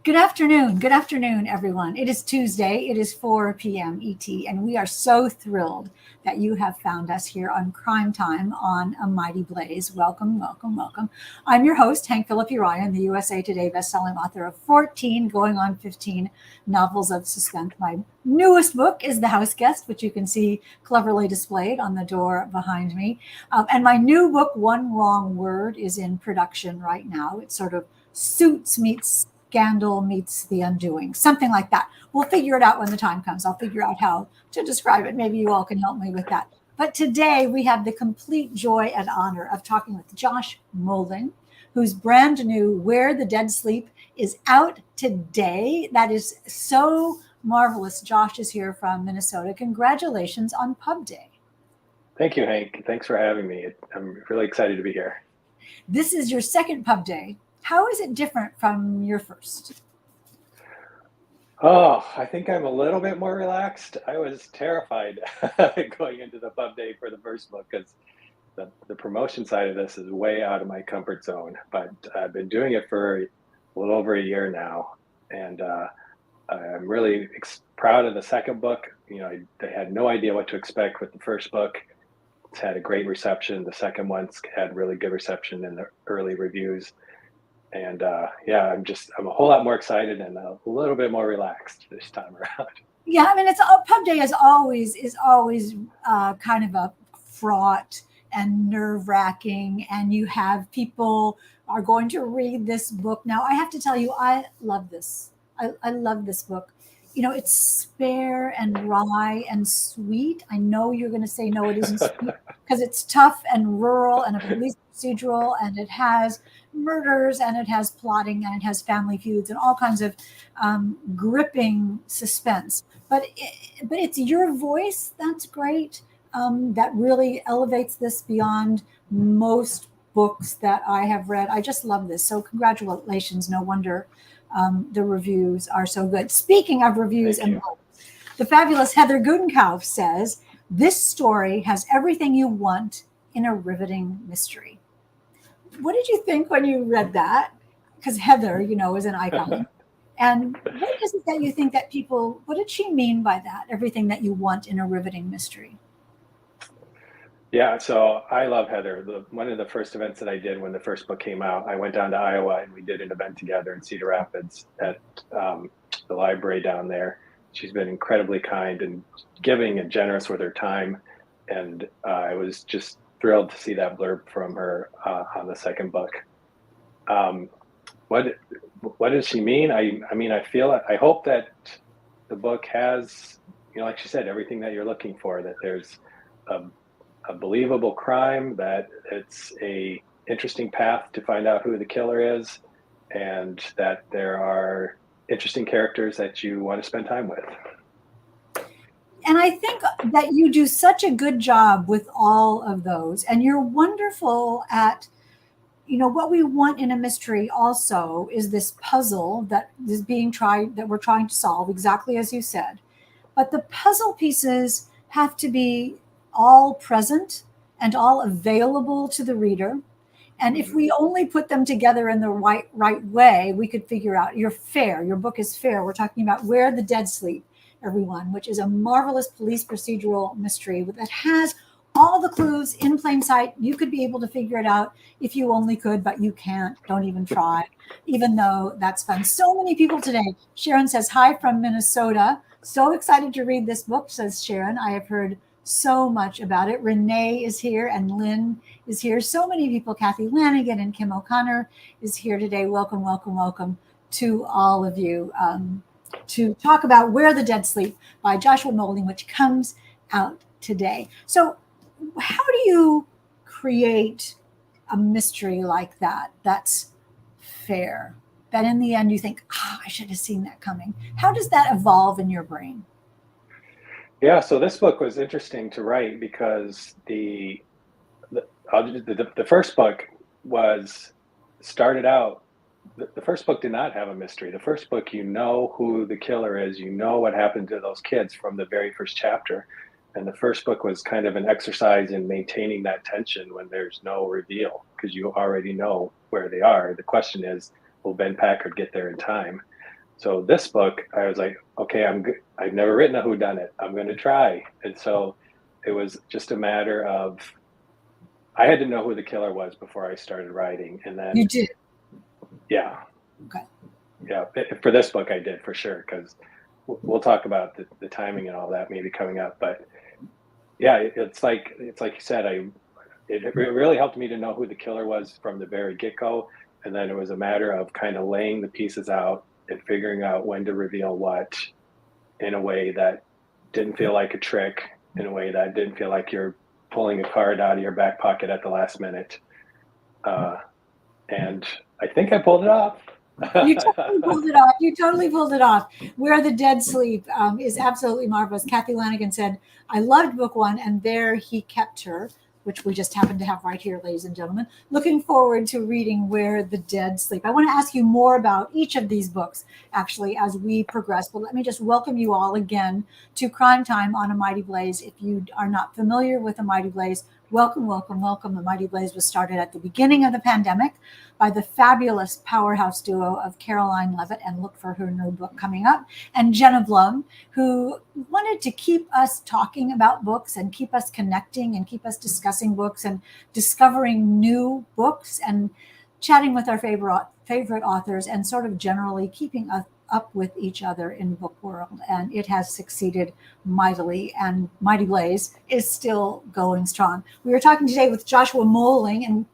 Good afternoon, everyone. It is Tuesday. It is 4 p.m. ET, and we are so thrilled that you have found us here on Crime Time on A Mighty Blaze. Welcome, welcome, welcome. I'm your host, Hank Phillippi Ryan, the USA Today bestselling author of 14, going on 15 novels of suspense. My newest book is The House Guest, which you can see cleverly displayed on the door behind me. And my new book, One Wrong Word, is in production right now. It's sort of Suits meets Scandal meets The Undoing, something like that. We'll figure it out when the time comes. I'll figure out how to describe it. Maybe you all can help me with that. But today we have the complete joy and honor of talking with Josh Moehling, whose brand new Where the Dead Sleep is out today. That is so marvelous. Josh is here from Minnesota. Congratulations on Pub Day. Thank you, Hank. Thanks for having me. I'm really excited to be here. This is your second Pub Day. How is it different from your first? Oh, I think I'm a little bit more relaxed. I was terrified going into the pub day for the first book because the promotion side of this is way out of my comfort zone. But I've been doing it for a little over a year now, and I'm really proud of the second book. I had no idea what to expect with the first book. It's had a great reception. The second one's had really good reception in the early reviews. And I'm a whole lot more excited and a little bit more relaxed this time around. Yeah, I mean, Pub Day is always kind of a fraught and nerve wracking, and you have people are going to read this book. Now, I have to tell you, I love this. I love this book. It's spare and wry and sweet. I know you're going to say no, it isn't sweet because it's tough and rural and a police procedural, and it has murders and it has plotting and it has family feuds and all kinds of gripping suspense. But it's your voice that's great. That really elevates this beyond most books that I have read. I just love this. So congratulations. No wonder the reviews are so good. Speaking of reviews and books, the fabulous Heather Gudenkauf says, this story has everything you want in a riveting mystery. What did you think when you read that? Because Heather, is an icon. And what is it that you think that what did she mean by that? Everything that you want in a riveting mystery. Yeah, so I love Heather. One of the first events that I did when the first book came out, I went down to Iowa and we did an event together in Cedar Rapids at the library down there. She's been incredibly kind and giving and generous with her time. And I was just thrilled to see that blurb from her on the second book. What does she mean? I hope that the book has, like she said, everything that you're looking for, that there's a believable crime, that it's a interesting path to find out who the killer is, and that there are interesting characters that you want to spend time with. And I think that you do such a good job with all of those. And you're wonderful at, what we want in a mystery also is this puzzle that is that we're trying to solve, exactly as you said. But the puzzle pieces have to be all present and all available to the reader. And if we only put them together in the right way, we could figure out your book is fair. We're talking about Where the Dead Sleep, everyone, which is a marvelous police procedural mystery that has all the clues in plain sight. You could be able to figure it out if you only could, but you can't. Don't even try, even though that's fun. So many people today. Sharon says, hi from Minnesota. So excited to read this book, says Sharon. I have heard so much about it. Renee is here and Lynn is here. So many people. Kathy Lanigan and Kim O'Connor is here today. Welcome, welcome, welcome to all of you to talk about Where the Dead Sleep by Joshua Moehling, which comes out today. So how do you create a mystery like that that's fair, that in the end you think, I should have seen that coming? How does that evolve in your brain? Yeah, so this book was interesting to write because the first book started out. The first book did not have a mystery. The first book, who the killer is, what happened to those kids from the very first chapter. And the first book was kind of an exercise in maintaining that tension when there's no reveal, because you already know where they are. The question is, will Ben Packard get there in time? So this book, I was like, okay, I'm good. I've never written a whodunit. I'm going to try. And so it was just a matter of, I had to know who the killer was before I started writing. And You then, did. yeah, Okay. yeah, for this book, I did for sure. Cause we'll talk about the timing and all that maybe coming up, but yeah, it's like you said, it really helped me to know who the killer was from the very get-go, and then it was a matter of kind of laying the pieces out and figuring out when to reveal what in a way that didn't feel like a trick, in a way that didn't feel like you're pulling a card out of your back pocket at the last minute. Uh, and I think I pulled it off. You totally pulled it off. You totally pulled it off. Where the Dead Sleep is absolutely marvelous. Kathy Lanigan said, I loved book one, and there he kept her, which we just happen to have right here, ladies and gentlemen. Looking forward to reading Where the Dead Sleep. I want to ask you more about each of these books, actually, as we progress. But let me just welcome you all again to Crime Time on A Mighty Blaze. If you are not familiar with A Mighty Blaze, welcome, welcome, welcome. A Mighty Blaze was started at the beginning of the pandemic by the fabulous powerhouse duo of Caroline Levitt, and look for her new book coming up, and Jenna Blum, who wanted to keep us talking about books and keep us connecting and keep us discussing books and discovering new books and chatting with our favorite authors and sort of generally keeping us up with each other in book world. And it has succeeded mightily, and Mighty Blaze is still going strong. We were talking today with Joshua Moehling, and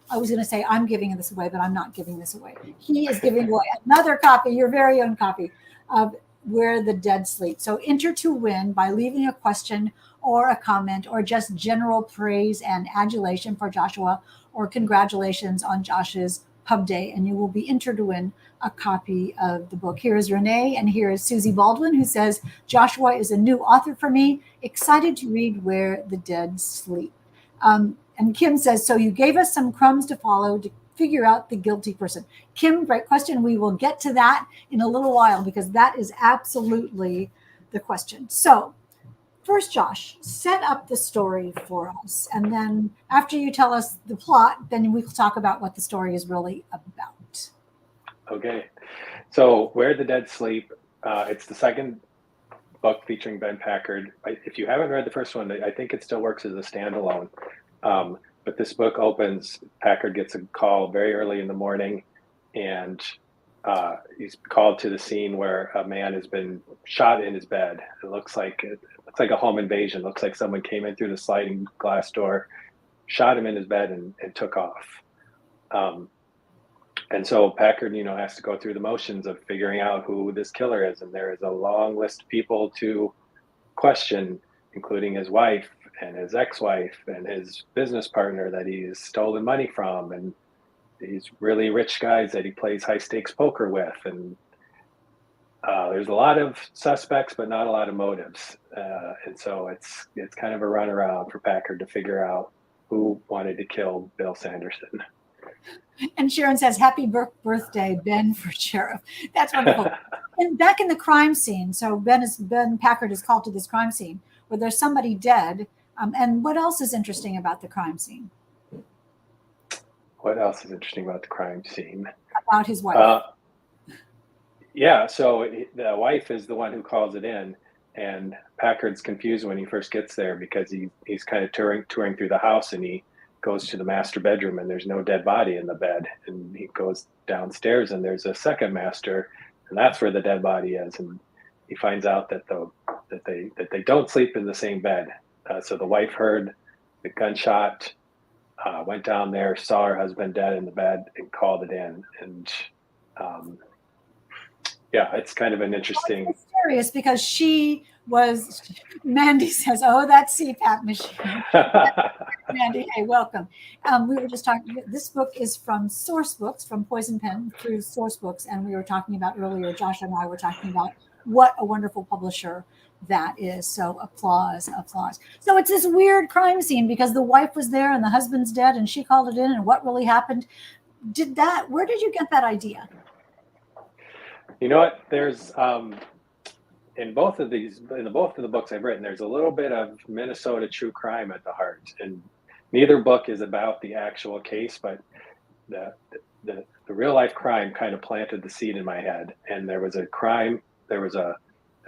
I was going to say I'm giving this away, but I'm not giving this away. He is giving away another copy, your very own copy of Where the Dead Sleep. So enter to win by leaving a question or a comment or just general praise and adulation for Joshua, or congratulations on Josh's pub day, and you will be entered to win a copy of the book. Here is Renee, and here is Susie Baldwin, who says, Joshua is a new author for me. Excited to read Where the Dead Sleep. And Kim says, so you gave us some crumbs to follow to figure out the guilty person. Kim, great question. We will get to that in a little while, because that is absolutely the question. So first, Josh, set up the story for us. And then after you tell us the plot, then we'll talk about what the story is really about. Okay. So Where the Dead Sleep, it's the second book featuring Ben Packard. If you haven't read the first one, I think it still works as a standalone. But this book opens, Packard gets a call very early in the morning, and he's called to the scene where a man has been shot in his bed. It looks like a home invasion. It looks like someone came in through the sliding glass door, shot him in his bed, and took off. And so Packard, has to go through the motions of figuring out who this killer is. And there is a long list of people to question, including his wife and his ex-wife and his business partner that he's stolen money from, and these really rich guys that he plays high stakes poker with. And there's a lot of suspects, but not a lot of motives. And so it's kind of a runaround for Packard to figure out who wanted to kill Bill Sanderson. And Sharon says, happy birthday, Ben, for sheriff. That's wonderful. And back in the crime scene, so Ben Packard is called to this crime scene where there's somebody dead. And what else is interesting about the crime scene? What else is interesting about the crime scene? About his wife. Yeah, so the wife is the one who calls it in, and Packard's confused when he first gets there because he's kind of touring through the house, and he goes to the master bedroom and there's no dead body in the bed, and he goes downstairs and there's a second master, and that's where the dead body is, and he finds out that they don't sleep in the same bed. So the wife heard the gunshot, went down there, saw her husband dead in the bed, and called it in. And yeah, it's kind of an interesting. It's mysterious because Mandy says, oh, that CPAP machine. Mandy, hey, welcome. We were just talking, this book is from Source Books, from Poison Pen through Source Books. And we were talking about earlier, Josh and I were talking about what a wonderful publisher that is. So applause. So it's this weird crime scene because the wife was there and the husband's dead and she called it in, and what really happened? Where did you get that idea? You know what? There's in both of the books I've written, there's a little bit of Minnesota true crime at the heart, and neither book is about the actual case, but the the real life crime kind of planted the seed in my head. And there was a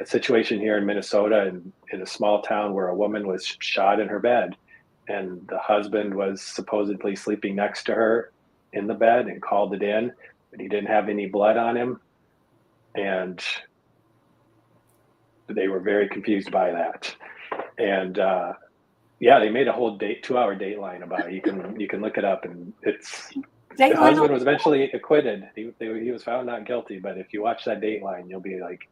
situation here in Minnesota in a small town where a woman was shot in her bed, and the husband was supposedly sleeping next to her in the bed and called it in, but he didn't have any blood on him. And they were very confused by that. And yeah, they made a whole 2-hour Dateline about it. You can look it up, and it's the husband was eventually acquitted. He was found not guilty, but if you watch that Dateline, you'll be like,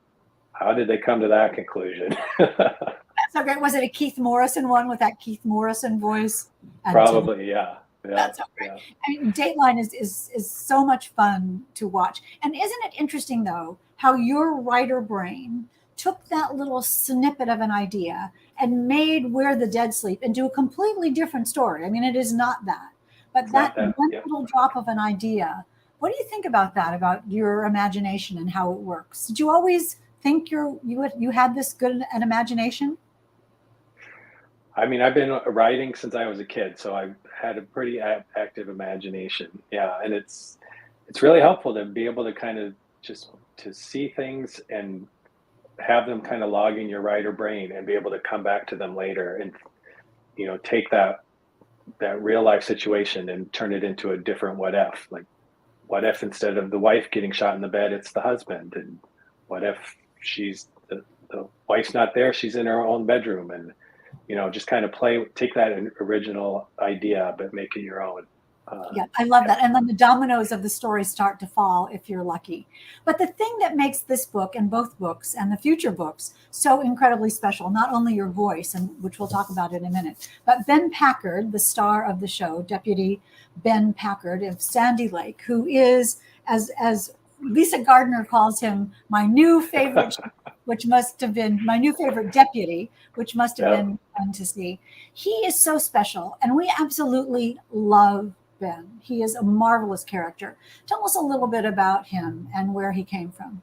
how did they come to that conclusion? That's so great. Was it a Keith Morrison one with that Keith Morrison voice? Probably, yeah. That's so great. Yeah. I mean, Dateline is so much fun to watch. And isn't it interesting, though, how your writer brain took that little snippet of an idea and made Where the Dead Sleep into a completely different story? I mean, it is not that. But that one little drop of an idea, what do you think about that, about your imagination and how it works? Did you always think you had this good an imagination? I mean, I've been writing since I was a kid, so I've had a pretty active imagination. Yeah, and it's really helpful to be able to kind of just to see things and have them kind of log in your writer brain and be able to come back to them later and take that real life situation and turn it into a different what if. Like, what if instead of the wife getting shot in the bed, it's the husband? And what if the wife's not there, she's in her own bedroom? And just kind of take that original idea, but make it your own. Yeah, I love that. And then the dominoes of the story start to fall if you're lucky. But the thing that makes this book and both books and the future books so incredibly special, not only your voice, and which we'll talk about in a minute, but Ben Packard, the star of the show, Deputy Ben Packard of Sandy Lake, who is, as Lisa Gardner calls him, my new favorite, which must have been my new favorite deputy, which must have been fun to see. He is so special, and we absolutely love Ben. He is a marvelous character. Tell us a little bit about him and where he came from.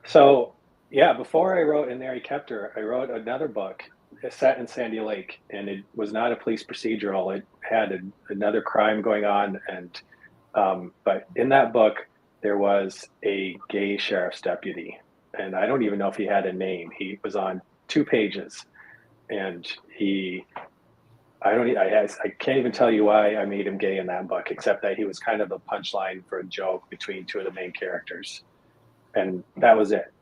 So, yeah, before I wrote And There He Kept Her, I wrote another book set in Sandy Lake, and it was not a police procedural. It had another crime going on, and but in that book, there was a gay sheriff's deputy, and I don't even know if he had a name. He was on 2 pages, and I can't even tell you why I made him gay in that book, except that he was kind of the punchline for a joke between 2 of the main characters. And that was it.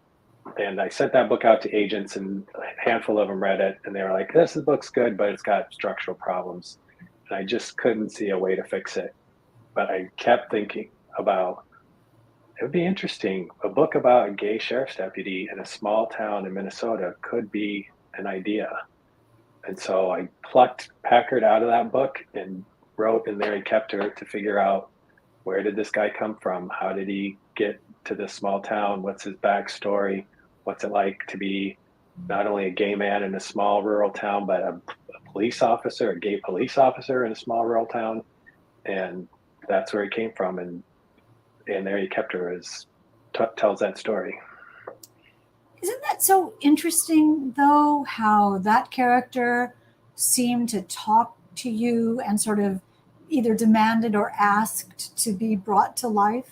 And I sent that book out to agents, and a handful of them read it, and they were like, this book's good, but it's got structural problems. And I just couldn't see a way to fix it. But I kept thinking about, it would be interesting. A book about a gay sheriff's deputy in a small town in Minnesota could be an idea. And so I plucked Packard out of that book and wrote And There He Kept Her to figure out, where did this guy come from? How did he get to this small town? What's his backstory? What's it like to be not only a gay man in a small rural town, but a police officer, a gay police officer in a small rural town? And that's where he came from. And There He Kept Her tells that story. Isn't that so interesting, though, how that character seemed to talk to you and sort of either demanded or asked to be brought to life?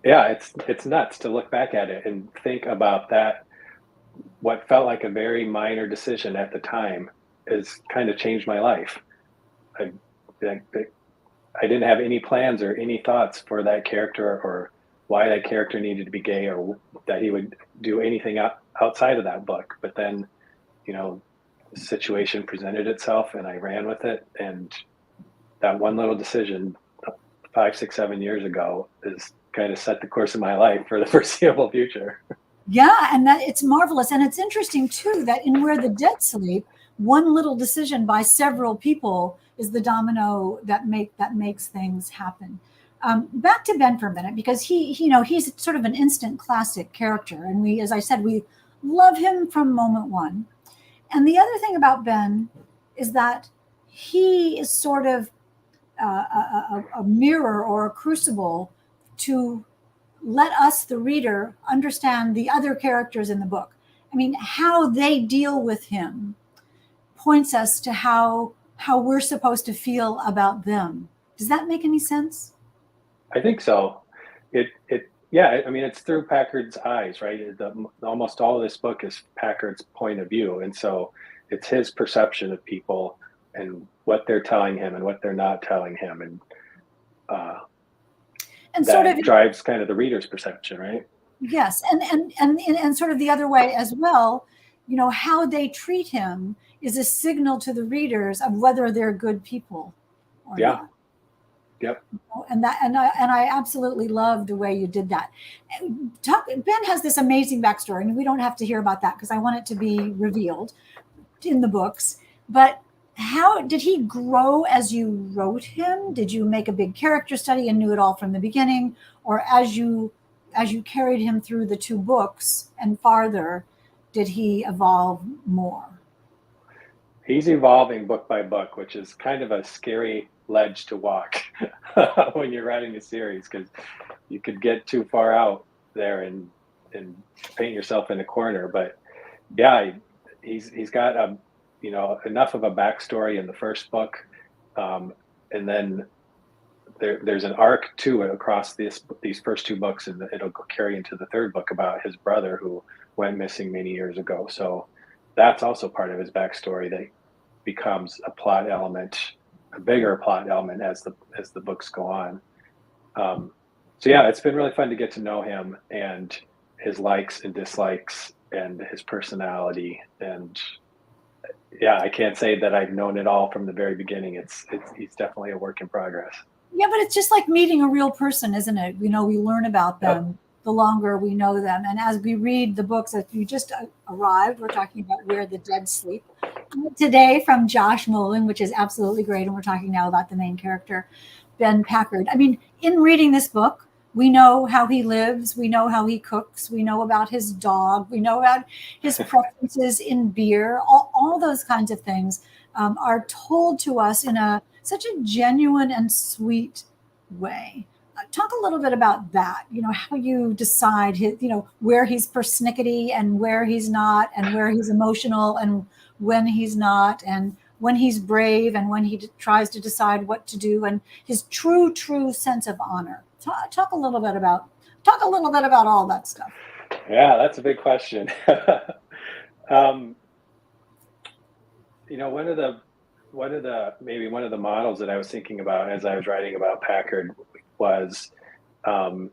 Yeah, it's nuts to look back at it and think about that. What felt like a very minor decision at the time has kind of changed my life. I didn't have any plans or any thoughts for that character, or why that character needed to be gay, or that he would do anything outside of that book. But then, the situation presented itself, and I ran with it. And that one little decision 5, 6, 7 years ago is kind of set the course of my life for the foreseeable future. Yeah, and that it's marvelous. And it's interesting, too, that in Where the Dead Sleep, one little decision by several people is the domino that makes things happen. Back to Ben for a minute, because he's sort of an instant classic character, and we, as I said, we love him from moment one. And the other thing about Ben is that he is sort of a mirror or a crucible to let us, the reader, understand the other characters in the book. I mean, how they deal with him points us to how we're supposed to feel about them. Does that make any sense? I think so. Yeah, I mean, it's through Packard's eyes, right? Almost all of this book is Packard's point of view. And so it's his perception of people and what they're telling him and what they're not telling him. And uh, And sort of, that drives kind of the reader's perception, right? yes, and sort of the other way as well, you know, how they treat him is a signal to the readers of whether they're good people or Yeah. not. Yep. And I absolutely love the way you did that. Ben has this amazing backstory, and we don't have to hear about that because I want it to be revealed in the books. But how did he grow as you wrote him? Did you make a big character study and knew it all from the beginning, or as you carried him through the two books and farther, did he evolve more? He's evolving book by book, which is kind of a scary ledge to walk when you're writing a series because you could get too far out there and paint yourself in a corner. But yeah, he's got enough of a backstory in the first book, and then there's an arc too across these first two books, and it'll carry into the third book about his brother who went missing many years ago. So that's also part of his backstory that becomes a plot element, a bigger plot element as the books go on. So yeah, it's been really fun to get to know him and his likes and dislikes and his personality. And yeah, I can't say that I've known it all from the very beginning. He's definitely a work in progress. Yeah, but it's just like meeting a real person, isn't it? You know, we learn about Yep. them the longer we know them. And as we read the books, if you just arrived, we're talking about Where the Dead Sleep today from Josh Moehling, which is absolutely great. And we're talking now about the main character, Ben Packard. I mean, in reading this book, we know how he lives, we know how he cooks, we know about his dog, we know about his preferences in beer, all those kinds of things are told to us in such a genuine and sweet way. Talk a little bit about that, you know, how you decide where he's persnickety and where he's not, and where he's emotional and when he's not, and when he's brave and when he tries to decide what to do, and his true sense of honor. Talk a little bit about all that stuff. Yeah, that's a big question. um, one of the models that I was thinking about as I was writing about Packard was um,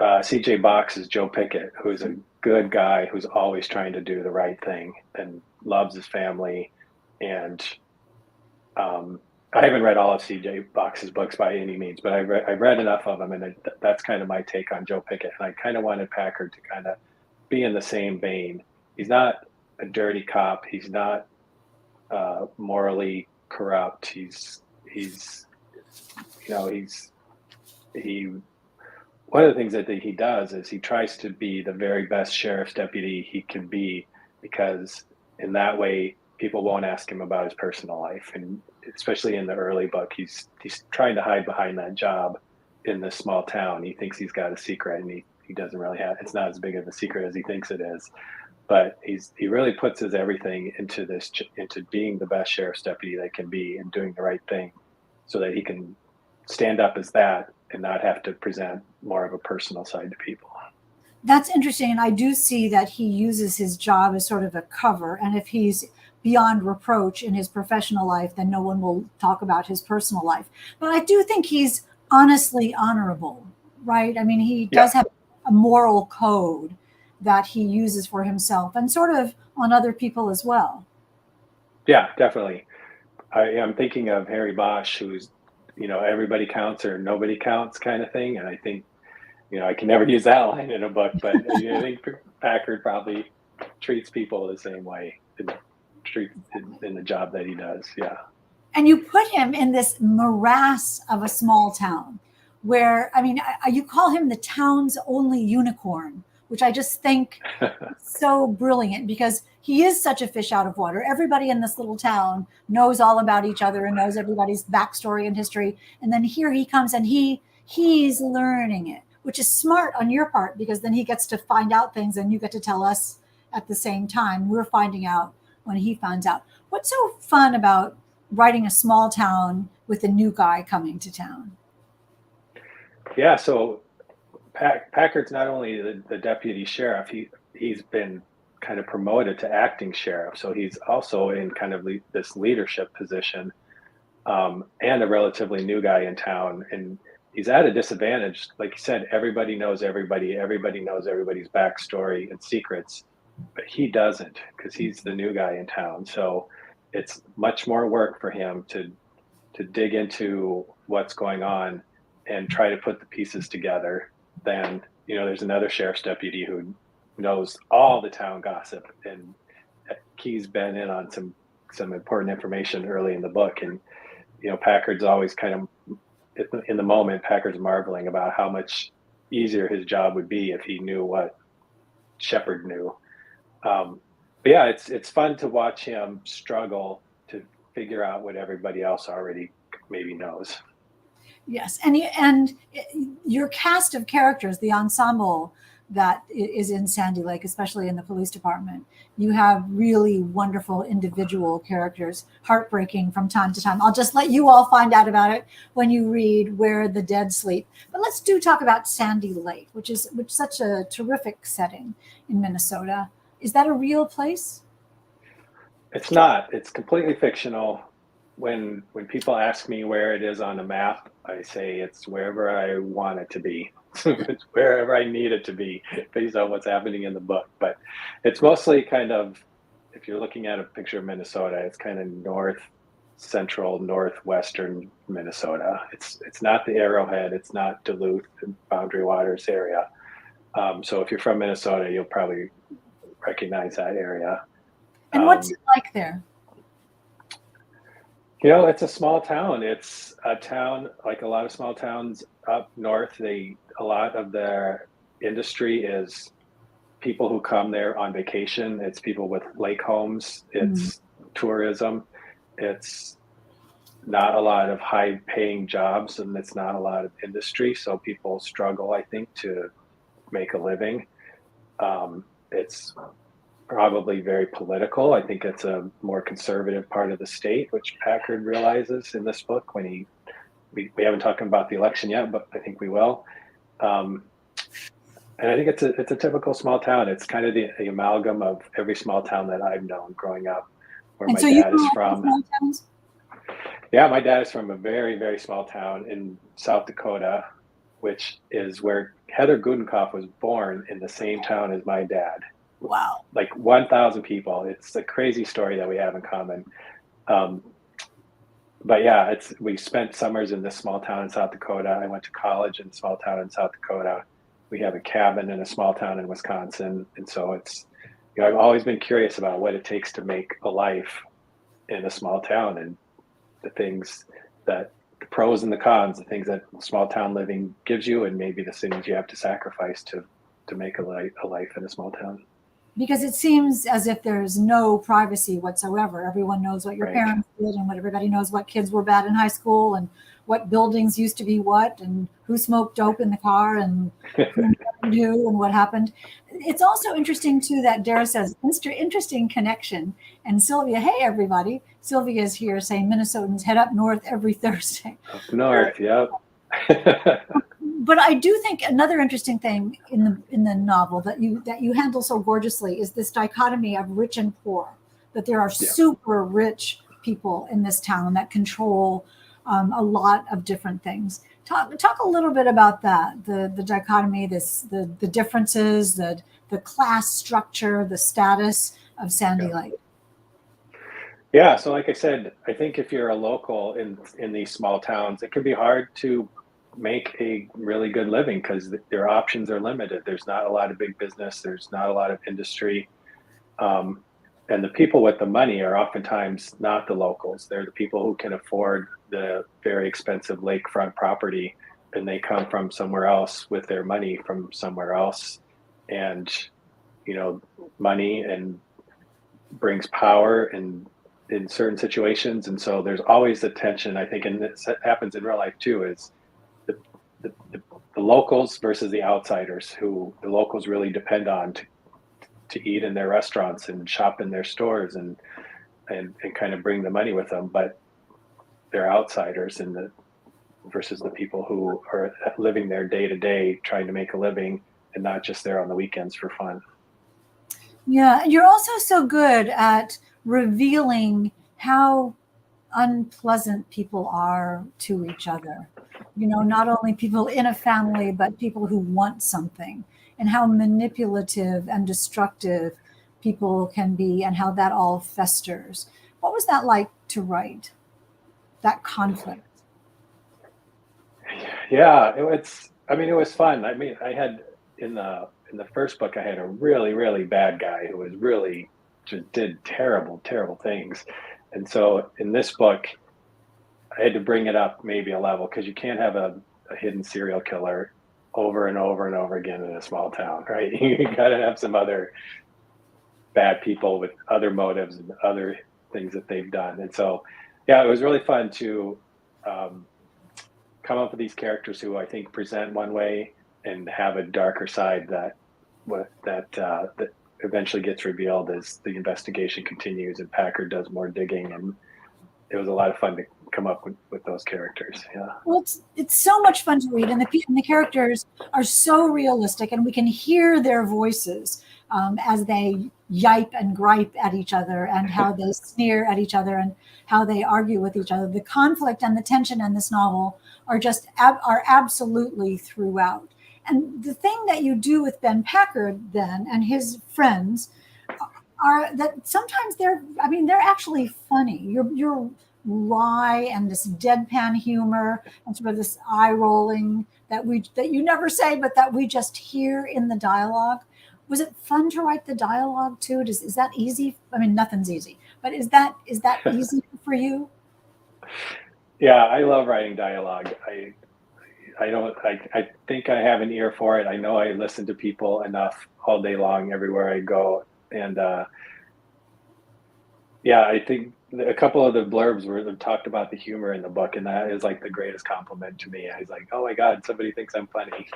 CJ Box's Joe Pickett, who's a good guy who's always trying to do the right thing and loves his family. And I haven't read all of CJ Box's books by any means, but I've read enough of them, and that's kind of my take on Joe Pickett. And I kind of wanted Packard to kind of be in the same vein. He's not a dirty cop. He's not morally corrupt. He's you know he one of the things that he does is he tries to be the very best sheriff's deputy he can be, because in that way people won't ask him about his personal life. And especially in the early book, he's trying to hide behind that job in this small town. He thinks he's got a secret, and he doesn't really have. It's not as big of a secret as he thinks it is. But he really puts his everything into being the best sheriff's deputy they can be and doing the right thing, so that he can stand up as that and not have to present more of a personal side to people. That's interesting. And I do see that he uses his job as sort of a cover. And if he's beyond reproach in his professional life, then no one will talk about his personal life. But I do think he's honestly honorable, right? I mean, he Yeah, does have a moral code that he uses for himself and sort of on other people as well. yeah, definitely. I'm thinking of Harry Bosch, who's, everybody counts or nobody counts kind of thing. And I think, I can never use that line in a book, but I think Packard probably treats people the same way in the job that he does. Yeah. And you put him in this morass of a small town where, I mean, you call him the town's only unicorn, which I just think is so brilliant because he is such a fish out of water. Everybody in this little town knows all about each other and knows everybody's backstory and history. And then here he comes and he's learning it, which is smart on your part, because then he gets to find out things and you get to tell us at the same time. We're finding out when he finds out. What's so fun about writing a small town with a new guy coming to town? Yeah, so Packard's not only the deputy sheriff, he's been kind of promoted to acting sheriff. So he's also in kind of this leadership position, and a relatively new guy in town. And he's at a disadvantage. Like you said, everybody knows everybody. Everybody knows everybody's backstory and secrets, but he doesn't because he's the new guy in town. So it's much more work for him to dig into what's going on and try to put the pieces together than, there's another sheriff's deputy who knows all the town gossip, and he's been in on some important information early in the book. And Packard's always kind of in the moment, Packard's marveling about how much easier his job would be if he knew what Shepard knew. But yeah, it's fun to watch him struggle to figure out what everybody else already maybe knows. Yes, and your cast of characters, the ensemble that is in Sandy Lake, especially in the police department, you have really wonderful individual characters, heartbreaking from time to time. I'll just let you all find out about it when you read Where the Dead Sleep. But let's talk about Sandy Lake, which such a terrific setting in Minnesota. Is that a real place? It's not. It's completely fictional. When people ask me where it is on the map, I say it's wherever I want it to be. It's wherever I need it to be based on what's happening in the book. But it's mostly kind of, if you're looking at a picture of Minnesota, it's kind of north central, northwestern Minnesota. It's not the Arrowhead, it's not Duluth and Boundary Waters area. So if you're from Minnesota, you'll probably recognize that area. And what's it like there? It's a small town. It's a town like a lot of small towns up north. A lot of their industry is people who come there on vacation. It's people with lake homes. It's tourism. It's not a lot of high paying jobs, and it's not a lot of industry. So people struggle, I think, to make a living. It's probably very political. I think it's a more conservative part of the state, which Packard realizes in this book when we haven't talked about the election yet, but I think we will. And I think it's a typical small town. It's kind of the amalgam of every small town that I've known growing up, where my dad is from. Yeah, my dad is from a very, very small town in South Dakota, which is where Heather Gudenkauf was born, in the same town as my dad. Wow. Like 1,000 people. It's a crazy story that we have in common. But yeah, we spent summers in this small town in South Dakota. I went to college in a small town in South Dakota. We have a cabin in a small town in Wisconsin. And so I've always been curious about what it takes to make a life in a small town, and the pros and the cons, the things that small town living gives you, and maybe the things you have to sacrifice to make a life in a small town. Because it seems as if there's no privacy whatsoever. Everyone knows what your Right. parents did, and everybody knows what kids were bad in high school, and what buildings used to be what, and who smoked dope in the car, and who and what happened. It's also interesting too that Dara says interesting connection. And Sylvia, hey everybody, Sylvia is here saying Minnesotans head up north every Thursday. Up north, yep. But I do think another interesting thing in the novel that you handle so gorgeously is this dichotomy of rich and poor. That there are super rich people in this town that control a lot of different things. Talk a little bit about that. The dichotomy, the differences, the class structure, the status of Sandy Lake. Yeah, so like I said, I think if you're a local in these small towns, it can be hard to make a really good living because their options are limited. There's not a lot of big business. There's not a lot of industry. And the people with the money are oftentimes not the locals. They're the people who can afford the very expensive lakefront property, and they come from somewhere else with their money from somewhere else. And, money and brings power in certain situations. And so there's always the tension, I think, and it happens in real life too, is the locals versus the outsiders, who the locals really depend on to eat in their restaurants and shop in their stores and kind of bring the money with them, but they're outsiders, and versus the people who are living their day to day, trying to make a living and not just there on the weekends for fun. Yeah, you're also so good at revealing how unpleasant people are to each other. Not only people in a family, but people who want something, and how manipulative and destructive people can be, and how that all festers. What was that like to write? That conflict? Yeah, I mean, it was fun. I mean, I had in the first book, I had a really, really bad guy who was really just did terrible, terrible things. And so in this book, I had to bring it up maybe a level because you can't have a hidden serial killer over and over and over again in a small town, right? You got to have some other bad people with other motives and other things that they've done. And so, yeah, it was really fun to um, come up with these characters who I think present one way and have a darker side that eventually gets revealed as the investigation continues and Packard does more digging. And it was a lot of fun to come up with those characters. Yeah. Well, it's so much fun to read, and the characters are so realistic, and we can hear their voices as they yipe and gripe at each other, and how they sneer at each other, and how they argue with each other. The conflict and the tension in this novel are are absolutely throughout. And the thing that you do with Ben Packard then and his friends are that sometimes they're actually funny. You're wry and this deadpan humor and sort of this eye rolling that you never say but that we just hear in the dialogue. Was it fun to write the dialogue too? Is that easy? I mean, nothing's easy, but is that easy for you? Yeah, I love writing dialogue. I don't I think I have an ear for it. I know I listen to people enough all day long everywhere I go. And yeah, I think a couple of the blurbs were talked about the humor in the book, and that is like the greatest compliment to me. I was like, oh my God, somebody thinks I'm funny.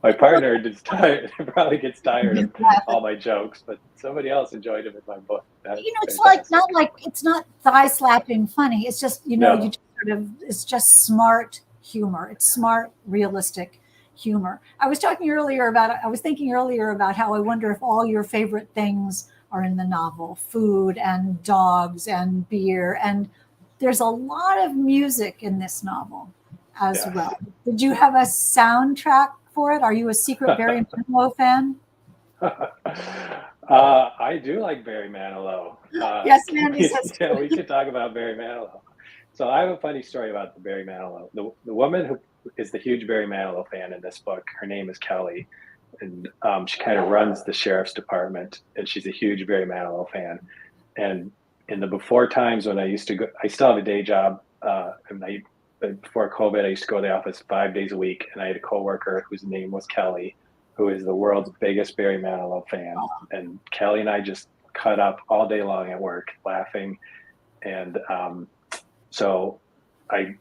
My partner gets tired, probably gets tired of all my jokes, but somebody else enjoyed it in my book. That's It's like fantastic. not like it's not thigh slapping funny. It's just you No, just sort of it's just smart humor. It's smart, realistic humor. I was thinking earlier about how I wonder if all your favorite things are in the novel: food and dogs and beer, and there's a lot of music in this novel as yes. well. Did you have a soundtrack for it? Are you a secret Barry Manilow fan? I do like Barry Manilow. Yes, Mandy says. Yeah, we could talk about Barry Manilow. So I have a funny story about the Barry Manilow. The woman who is the huge Barry Manilow fan in this book, her name is Kelly, and she kind of runs the sheriff's department, and she's a huge Barry Manilow fan. And in the before times when I used to go, I still have a day job. Before COVID, I used to go to the office 5 days a week, and I had a coworker whose name was Kelly, who is the world's biggest Barry Manilow fan. And Kelly and I just cut up all day long at work, laughing. And so I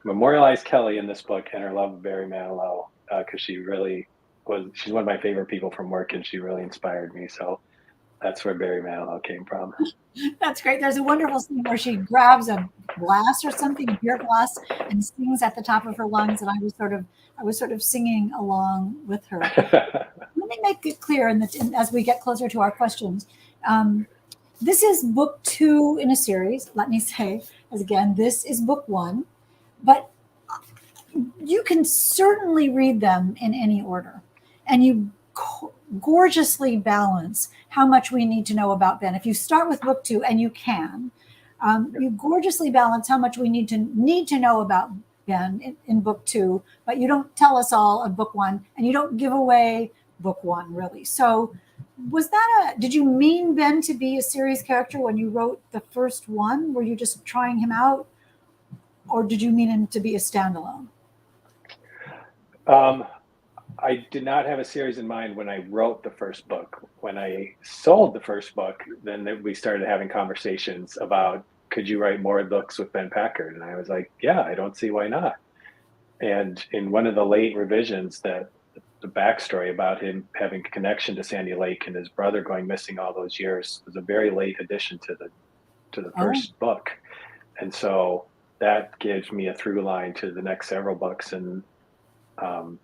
memorialized Kelly in this book and her love of Barry Manilow because she's one of my favorite people from work, and she really inspired me. So that's where Barry Manilow came from. That's great. There's a wonderful scene where she grabs a glass or something, a beer glass, and sings at the top of her lungs. And I was sort of singing along with her. Let me make it clear, as we get closer to our questions, um, this is book two in a series. Let me say, as again, this is book one, but you can certainly read them in any order, and you gorgeously balance how much we need to know about Ben. If you start with book two, and you can, you gorgeously balance how much we need to know about Ben in book two, but you don't tell us all of book one, and you don't give away book one really. So, did you mean Ben to be a series character when you wrote the first one? Were you just trying him out, or did you mean him to be a standalone? um, I did not have a series in mind when I wrote the first book. When I sold the first book, then we started having conversations about could you write more books with Ben Packard? And I was like, yeah, I don't see why not. And in one of the late revisions, that the backstory about him having a connection to Sandy Lake and his brother going missing all those years was a very late addition to the Oh, first book. And so that gives me a through line to the next several books. And um,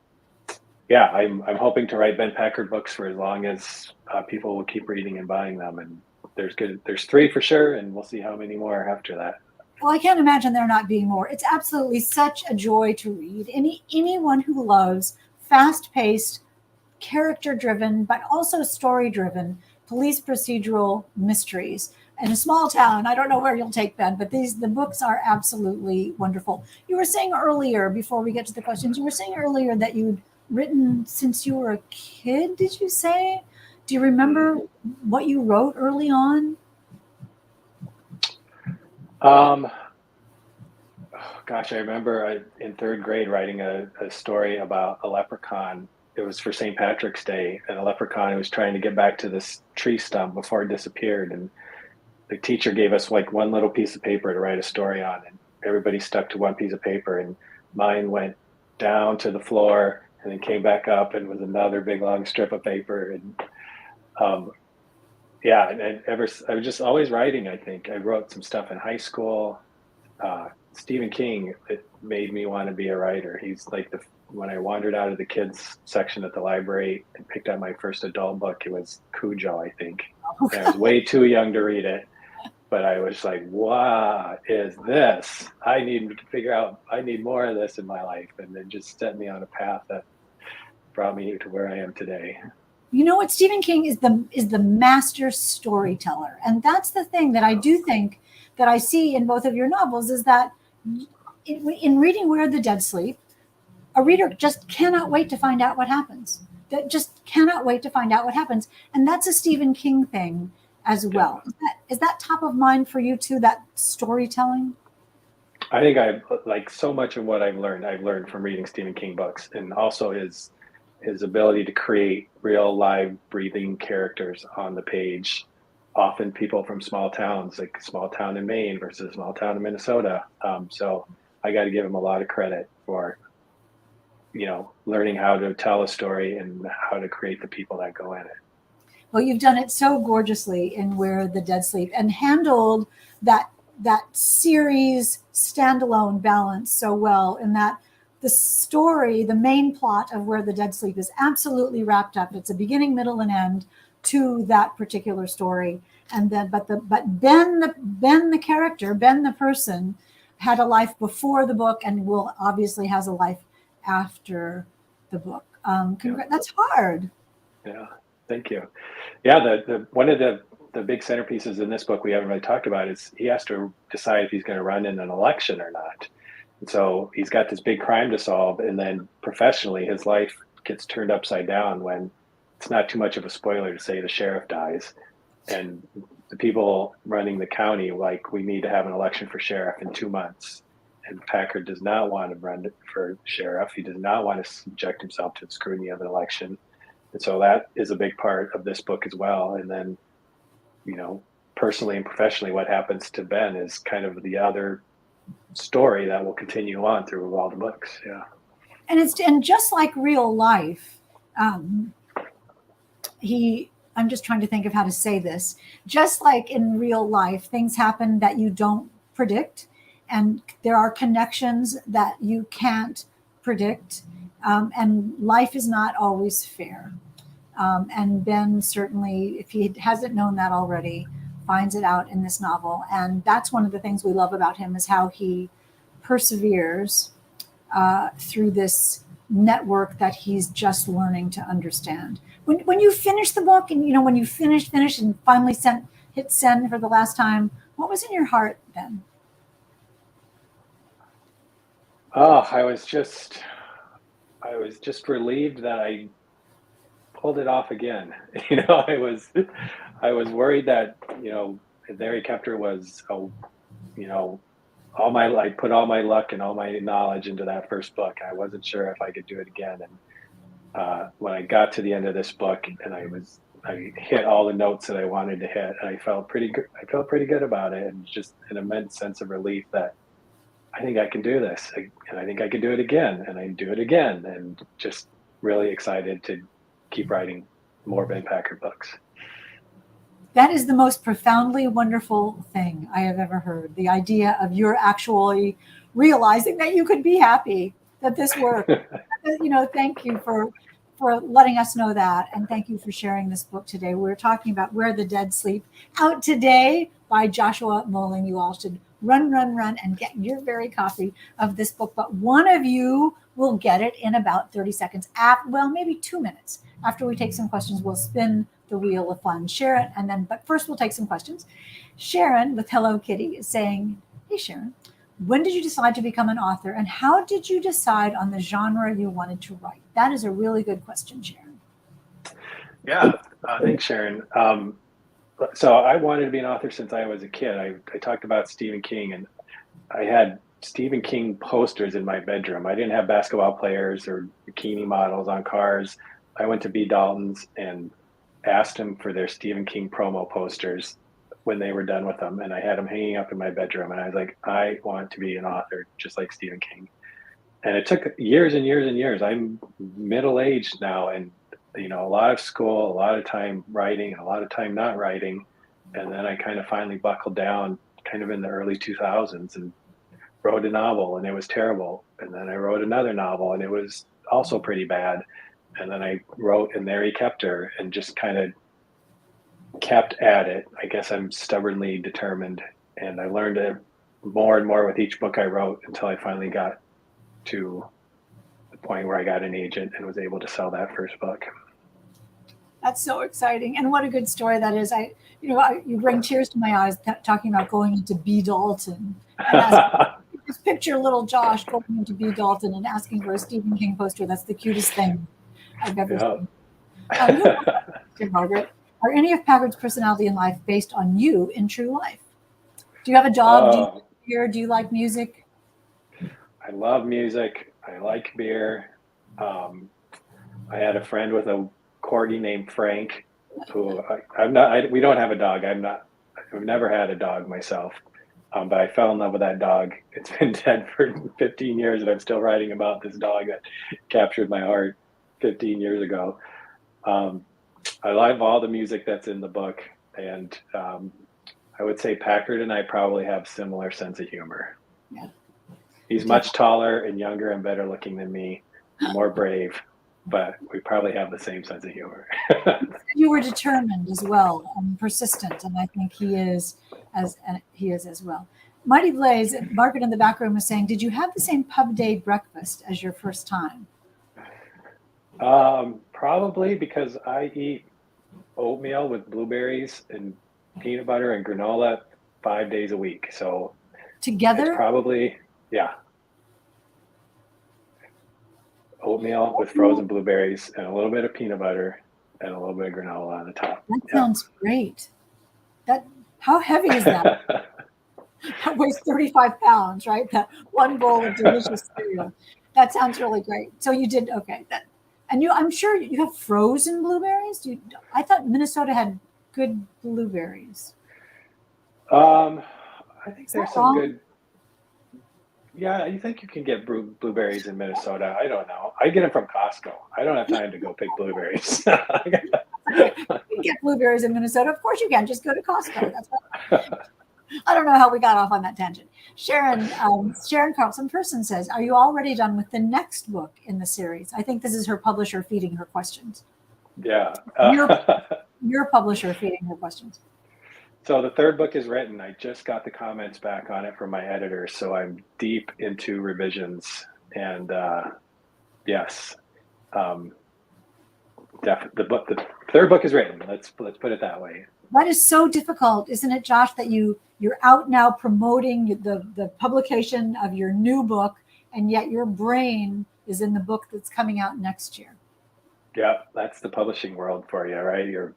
yeah, I'm hoping to write Ben Packard books for as long as people will keep reading and buying them. And there's three for sure, and we'll see how many more after that. Well, I can't imagine there not being more. It's absolutely such a joy to read. Anyone who loves fast-paced, character-driven, but also story-driven police procedural mysteries in a small town. I don't know where you'll take Ben, but the books are absolutely wonderful. You were saying earlier, before we get to the questions, you were saying earlier that you'd written since you were a kid. Did you say? Do you remember what you wrote early on? Um, oh, gosh, I remember in third grade writing a story about a leprechaun. It was for St. Patrick's Day, and a leprechaun was trying to get back to this tree stump before it disappeared. And the teacher gave us like one little piece of paper to write a story on, and everybody stuck to one piece of paper, and mine went down to the floor and then came back up and was another big long strip of paper. And um, yeah, and I was just always writing. I think I wrote some stuff in high school. Stephen King, it made me want to be a writer. He's like when I wandered out of the kids section at the library and picked up my first adult book, it was Cujo, I think. And I was way too young to read it, but I was like, "What is this? I need to figure out. I need more of this in my life." And it just set me on a path that brought me to where I am today. You know what? Stephen King is the master storyteller, and that's the thing that I do think that I see in both of your novels is that in reading Where the Dead Sleep, a reader just cannot wait to find out what happens. That just cannot wait to find out what happens, and that's a Stephen King thing as well. Is that top of mind for you too? That storytelling. I think I like so much of what I've learned from reading Stephen King books, and also his ability to create real live breathing characters on the page, often people from small towns, like a small town in Maine versus a small town in Minnesota. So I got to give him a lot of credit for learning how to tell a story and how to create the people that go in it. Well, you've done it so gorgeously in Where the Dead Sleep and handled that series standalone balance so well in that the story, the main plot of Where the Dead Sleep is absolutely wrapped up. It's a beginning, middle, and end to that particular story. And then, but Ben the character, Ben the person, had a life before the book, and will obviously has a life after the book. Yeah. That's hard. Yeah. Thank you. Yeah. The one of the big centerpieces in this book we haven't really talked about is he has to decide if he's going to run in an election or not. And so he's got this big crime to solve, and then professionally, his life gets turned upside down when it's not too much of a spoiler to say the sheriff dies, and the people running the county like, we need to have an election for sheriff in 2 months. And Packard does not want to run for sheriff. He does not want to subject himself to the scrutiny of an election. And so that is a big part of this book as well. And then, personally and professionally, what happens to Ben is kind of the other story that will continue on through all the books. Yeah. And just like real life, I'm just trying to think of how to say this. Just like in real life, things happen that you don't predict, and there are connections that you can't predict, and life is not always fair. And Ben certainly, if he hasn't known that already, finds it out in this novel. And that's one of the things we love about him is how he perseveres through this network that he's just learning to understand. When you finish the book, and when you finish and finally hit send for the last time, what was in your heart then? Oh, I was just relieved that I pulled it off again. I was worried that, Larry Kepter was, I put all my luck and all my knowledge into that first book. I wasn't sure if I could do it again. And when I got to the end of this book, and I hit all the notes that I wanted to hit, and I felt pretty good. I felt pretty good about it, and just an immense sense of relief that I think I can do this, and I think I can do it again, and I do it again, and just really excited to keep writing more Ben Packard books. That is the most profoundly wonderful thing I have ever heard. The idea of you're actually realizing that you could be happy, that this works. Thank you for letting us know that, and thank you for sharing this book today. We're talking about Where the Dead Sleep, out today by Joshua Moehling. You all should run, and get your very copy of this book. But one of you will get it in about 30 seconds. Maybe 2 minutes after we take some questions. We'll spin the wheel of fun. Sharon, but first we'll take some questions. Sharon with Hello Kitty is saying, "Hey Sharon, when did you decide to become an author, and how did you decide on the genre you wanted to write?" That is a really good question, Sharon. Yeah, thanks, Sharon. So I wanted to be an author since I was a kid. I talked about Stephen King, and I had Stephen King posters in my bedroom. I didn't have basketball players or bikini models on cars. I went to B. Dalton's and asked them for their Stephen King promo posters when they were done with them. And I had them hanging up in my bedroom. And I was like, I want to be an author just like Stephen King. And it took years and years and years. I'm middle-aged now, and a lot of school, a lot of time writing, a lot of time not writing. And then I kind of finally buckled down kind of in the early 2000s and wrote a novel, and it was terrible. And then I wrote another novel, and it was also pretty bad. And then I wrote And There He Kept Her, and just kind of kept at it. I guess I'm stubbornly determined, and I learned it more and more with each book I wrote until I finally got to the point where I got an agent and was able to sell that first book. That's so exciting, and what a good story that is. You bring tears to my eyes talking about going into B. Dalton. Just picture little Josh going into B. Dalton and asking for a Stephen King poster. That's the cutest thing I've ever seen. Margaret, are any of Packard's personality in life based on you in true life? Do you have a job? Do you like beer? Do you like music? I love music. I like beer. I had a friend with a corgi named Frank, who we don't have a dog. I've never had a dog myself. But I fell in love with that dog. It's been dead for 15 years, and I'm still writing about this dog that captured my heart 15 years ago. I love all the music that's in the book, and I would say Packard and I probably have similar sense of humor. Yeah. He's much taller and younger and better looking than me, more brave, but we probably have the same sense of humor. You were determined as well, and persistent, and I think he is as well. Mighty Blaze, Margaret in the back room was saying, did you have the same pub day breakfast as your first time? Probably, because I eat oatmeal with blueberries and peanut butter and granola 5 days a week. So together? It's probably, yeah. Oatmeal with frozen blueberries and a little bit of peanut butter and a little bit of granola on the top. That sounds great. How heavy is that? That weighs 35 pounds, right? That one bowl of delicious cereal. That sounds really great. So you did, okay. I'm sure you have frozen blueberries. I thought Minnesota had good blueberries. I think there's some good. Yeah, you think you can get blueberries in Minnesota? I don't know. I get them from Costco. I don't have time to go pick blueberries. You can get blueberries in Minnesota. Of course you can. Just go to Costco. That's what, I don't know how we got off on that tangent. Sharon Carlson Person says, are you already done with the next book in the series? I think this is her publisher feeding her questions. Yeah. Your publisher feeding her questions. So the third book is written. I just got the comments back on it from my editor, so I'm deep into revisions. And yes, the third book is written. Let's put it that way. That is so difficult, isn't it, Josh? That you're out now promoting the publication of your new book, and yet your brain is in the book that's coming out next year. Yeah, that's the publishing world for you, right? You're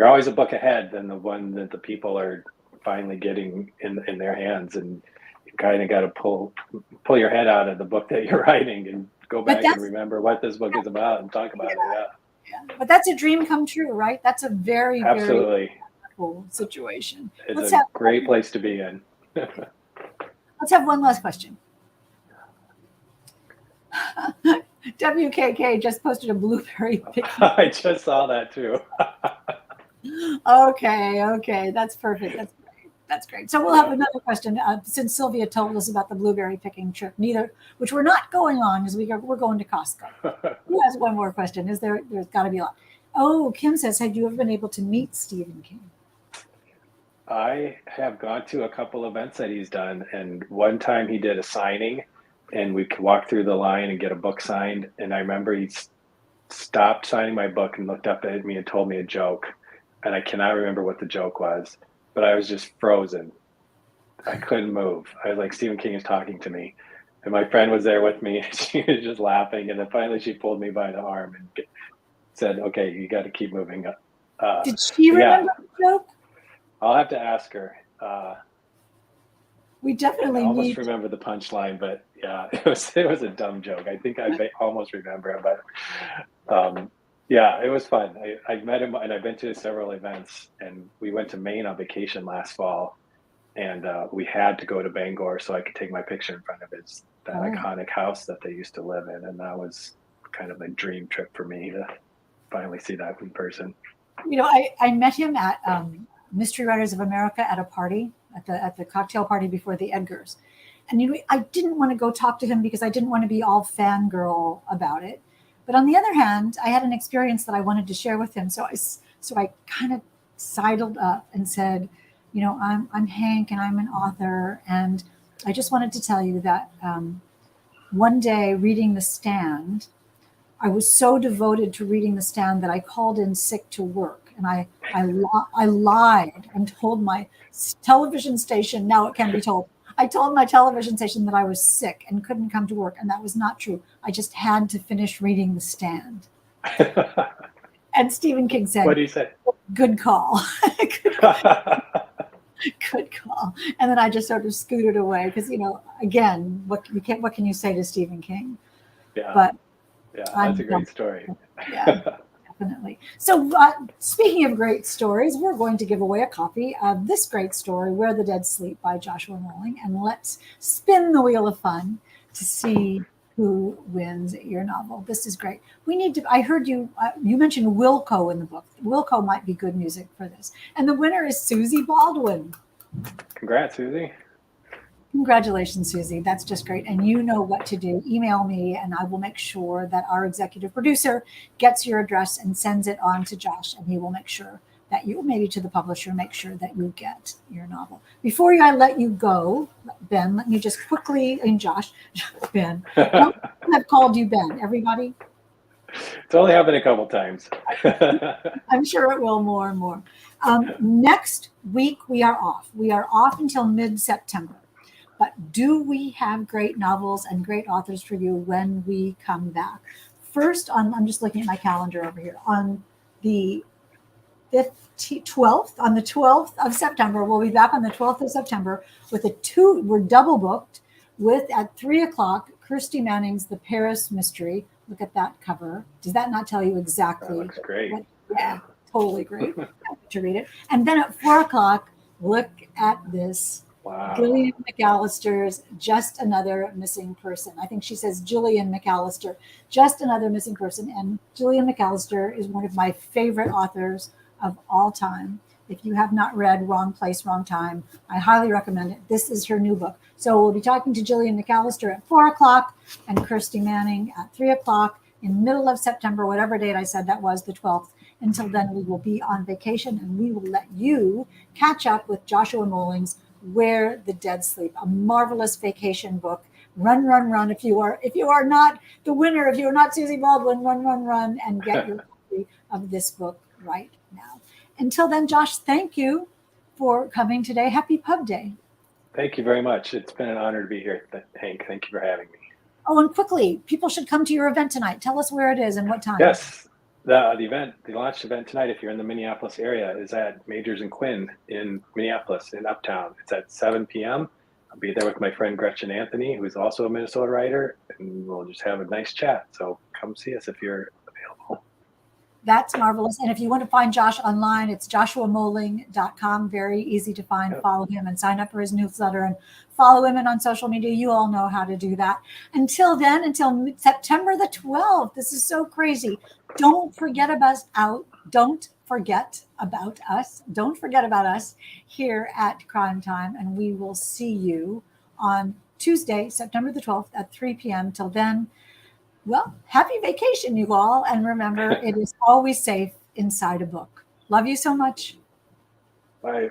always a book ahead than the one that the people are finally getting in their hands, and you kind of got to pull your head out of the book that you're writing and go back and remember what this book is about and talk about it. Yeah. But that's a dream come true, right? That's a very, absolutely very cool situation. It's a great place to be in. Let's have one last question. WKK just posted a blueberry picnic. I just saw that too. Okay. That's perfect. That's great. So we'll have another question. Since Sylvia told us about the blueberry picking trip, which we're not going on because we're going to Costco. Who has one more question? There's got to be a lot. Oh, Kim says, have you ever been able to meet Stephen King? I have gone to a couple events that he's done, and one time he did a signing, and we could walk through the line and get a book signed. And I remember he stopped signing my book and looked up at me and told me a joke, and I cannot remember what the joke was, but I was just frozen. I couldn't move. I was like, Stephen King is talking to me. And my friend was there with me. She was just laughing. And then finally she pulled me by the arm and said, okay, you got to keep moving. Did she Yeah, remember the joke? I'll have to ask her. We I definitely almost need. remember the punchline, but yeah, it was a dumb joke. I think almost remember it, but yeah, it was fun. I met him, and I've been to several events, and we went to Maine on vacation last fall, and we had to go to Bangor so I could take my picture in front of that Oh. iconic house that they used to live in, and that was kind of a dream trip for me to finally see that in person. I met him at Mystery Writers of America at a party at the cocktail party before the Edgars, and I didn't want to go talk to him because I didn't want to be all fangirl about it. But on the other hand, I had an experience that I wanted to share with him, so I kind of sidled up and said, I'm Hank and I'm an author, and I just wanted to tell you that one day reading The Stand, I was so devoted to reading The Stand that I called in sick to work, and I lied and told my television station. Now it can be told. I told my television station that I was sick and couldn't come to work, and that was not true. I just had to finish reading The Stand. And Stephen King said, What do you say? "Good call." Good call. And then I just sort of scooted away because, again, what can you say to Stephen King? Yeah. But Yeah, that's a great story. Yeah, definitely. So, speaking of great stories, we're going to give away a copy of this great story, Where the Dead Sleep by Joshua Moehling. And let's spin the wheel of fun to see who wins your novel. This is great. I heard you mentioned Wilco in the book. Wilco might be good music for this. And the winner is Susie Baldwin. Congrats, Susie. Congratulations, Susie. That's just great. And you know what to do. Email me, and I will make sure that our executive producer gets your address and sends it on to Josh, and he will make sure that maybe to the publisher, make sure that you get your novel. Before I let you go, Ben, let me just quickly, and Josh, Ben, I've called you Ben, everybody? It's only happened a couple times. I'm sure it will more and more. Next week, we are off. We are off until mid-September. But do we have great novels and great authors for you when we come back? First, I'm just looking at my calendar over here. On the 12th, on the 12th of September, we'll be back on the 12th of September with we're double booked with, at 3:00, Kirsty Manning's The Paris Mystery. Look at that cover. Does that not tell you exactly? That looks great. Yeah, totally great. To read it. And then at 4:00, look at this. Wow. Gillian McAllister's Just Another Missing Person. I think she says Gillian McAllister, Just Another Missing Person. And Gillian McAllister is one of my favorite authors of all time. If you have not read Wrong Place, Wrong Time, I highly recommend it. This is her new book. So we'll be talking to Gillian McAllister at 4:00 and Kirsty Manning at 3:00 in the middle of September, whatever date I said that was, the 12th. Until then, we will be on vacation, and we will let you catch up with Joshua Moehling's Where the Dead Sleep, a marvelous vacation book. Run, run, run. If you are not the winner, if you're not Susie Baldwin, run, run, run, and get your copy of this book right now. Until then, Josh, thank you for coming today. Happy Pub Day. Thank you very much. It's been an honor to be here, Hank. Thank you for having me. Oh, and quickly, people should come to your event tonight. Tell us where it is and what time. Yes. The launch event tonight, if you're in the Minneapolis area, is at Majors and Quinn in Minneapolis, in Uptown. It's at 7 p.m. I'll be there with my friend Gretchen Anthony, who's also a Minnesota writer, and we'll just have a nice chat. So come see us if you're available. That's marvelous. And if you want to find Josh online, it's joshuamoehling.com. Very easy to find. Yep. Follow him and sign up for his newsletter and follow him on social media. You all know how to do that. Until then, until September the 12th, this is so crazy. Don't forget forget about us. Don't forget about us here at Crime Time, and we will see you on Tuesday, September the 12th at 3 p.m. Till then, well, happy vacation, you all. And remember, it is always safe inside a book. Love you so much. Bye.